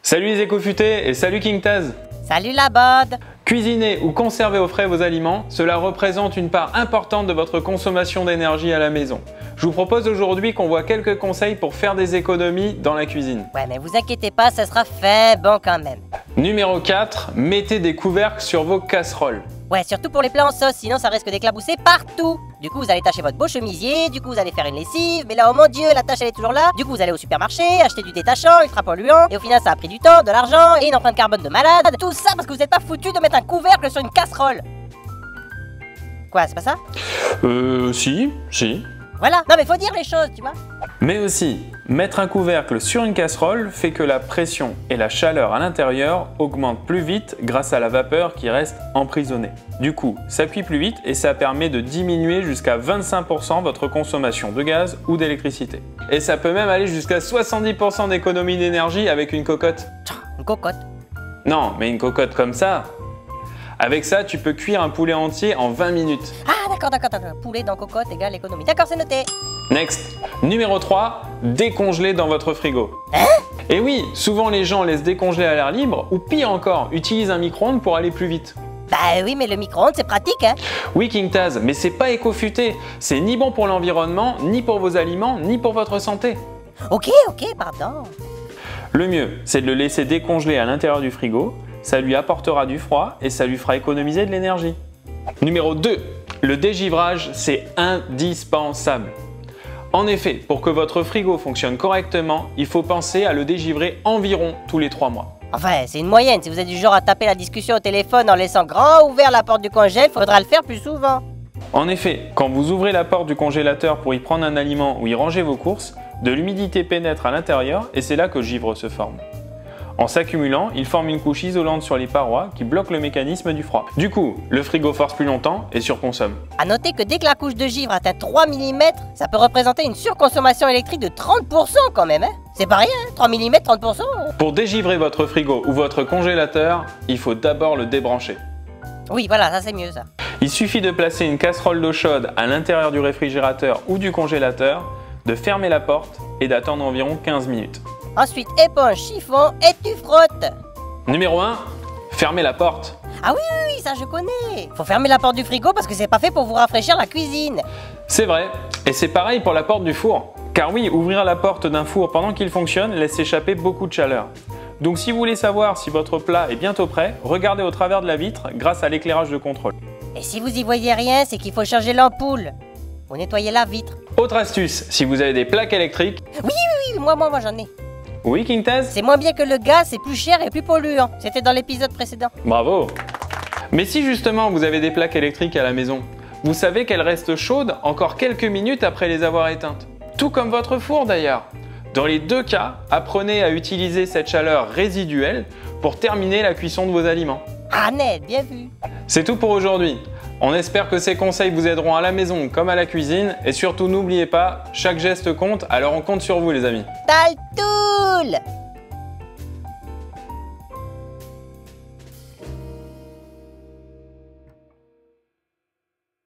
Salut les éco-futés et salut King Taz. Salut la bod. Cuisiner ou conserver au frais vos aliments, cela représente une part importante de votre consommation d'énergie à la maison. Je vous propose aujourd'hui qu'on voit quelques conseils pour faire des économies dans la cuisine. Ouais, mais vous inquiétez pas, ça sera fait bon quand même. Numéro 4, mettez des couvercles sur vos casseroles. Ouais, surtout pour les plats en sauce, sinon ça risque d'éclabousser partout. Du coup, vous allez tacher votre beau chemisier, du coup vous allez faire une lessive, mais là, oh mon dieu, la tâche elle est toujours là. Du coup, vous allez au supermarché, acheter du détachant, ultra polluant, et au final ça a pris du temps, de l'argent, et une empreinte carbone de malade. Tout ça parce que vous n'êtes pas foutu de mettre un couvercle sur une casserole. Quoi, c'est pas ça? Si. Voilà, non mais faut dire les choses, tu vois. Mais aussi, mettre un couvercle sur une casserole fait que la pression et la chaleur à l'intérieur augmentent plus vite grâce à la vapeur qui reste emprisonnée. Du coup, ça cuit plus vite et ça permet de diminuer jusqu'à 25% votre consommation de gaz ou d'électricité. Et ça peut même aller jusqu'à 70% d'économie d'énergie avec une cocotte. Une cocotte. Non, mais une cocotte comme ça. Avec ça, tu peux cuire un poulet entier en 20 minutes. Ah d'accord. Poulet dans cocotte égale économie. D'accord, c'est noté. Next. Numéro 3, décongeler dans votre frigo. Hein? Et oui, souvent les gens laissent décongeler à l'air libre ou pire encore, utilisent un micro-ondes pour aller plus vite. Bah oui, mais le micro-ondes c'est pratique, hein. Oui King Taz, mais c'est pas éco-futé. C'est ni bon pour l'environnement, ni pour vos aliments, ni pour votre santé. Ok, pardon. Le mieux, c'est de le laisser décongeler à l'intérieur du frigo. Ça lui apportera du froid et ça lui fera économiser de l'énergie. Numéro 2, le dégivrage, c'est indispensable. En effet, pour que votre frigo fonctionne correctement, il faut penser à le dégivrer environ tous les 3 mois. Enfin, c'est une moyenne. Si vous êtes du genre à taper la discussion au téléphone en laissant grand ouvert la porte du congèle, faudra le faire plus souvent. En effet, quand vous ouvrez la porte du congélateur pour y prendre un aliment ou y ranger vos courses, de l'humidité pénètre à l'intérieur et c'est là que le givre se forme. En s'accumulant, il forme une couche isolante sur les parois qui bloque le mécanisme du froid. Du coup, le frigo force plus longtemps et surconsomme. A noter que dès que la couche de givre atteint 3 mm, ça peut représenter une surconsommation électrique de 30% quand même, hein. C'est pas rien, hein, 3 mm, 30%. Pour dégivrer votre frigo ou votre congélateur, il faut d'abord le débrancher. Oui, voilà, ça c'est mieux ça. Il suffit de placer une casserole d'eau chaude à l'intérieur du réfrigérateur ou du congélateur, de fermer la porte et d'attendre environ 15 minutes. Ensuite, éponge, chiffon et tu frottes. Numéro 1, fermez la porte. Ah oui, ça je connais. Faut fermer la porte du frigo parce que c'est pas fait pour vous rafraîchir la cuisine. C'est vrai, et c'est pareil pour la porte du four. Car oui, ouvrir la porte d'un four pendant qu'il fonctionne laisse échapper beaucoup de chaleur. Donc si vous voulez savoir si votre plat est bientôt prêt, regardez au travers de la vitre grâce à l'éclairage de contrôle. Et si vous y voyez rien, c'est qu'il faut changer l'ampoule. Vous nettoyez la vitre. Autre astuce, si vous avez des plaques électriques... Oui, moi j'en ai. Oui King Taz? C'est moins bien que le gaz, c'est plus cher et plus polluant. C'était dans l'épisode précédent. Bravo! Mais si justement vous avez des plaques électriques à la maison, vous savez qu'elles restent chaudes encore quelques minutes après les avoir éteintes. Tout comme votre four d'ailleurs. Dans les deux cas, apprenez à utiliser cette chaleur résiduelle pour terminer la cuisson de vos aliments. Ah net, bien vu. C'est tout pour aujourd'hui. On espère que ces conseils vous aideront à la maison comme à la cuisine et surtout n'oubliez pas, chaque geste compte, alors on compte sur vous les amis. Taltoul!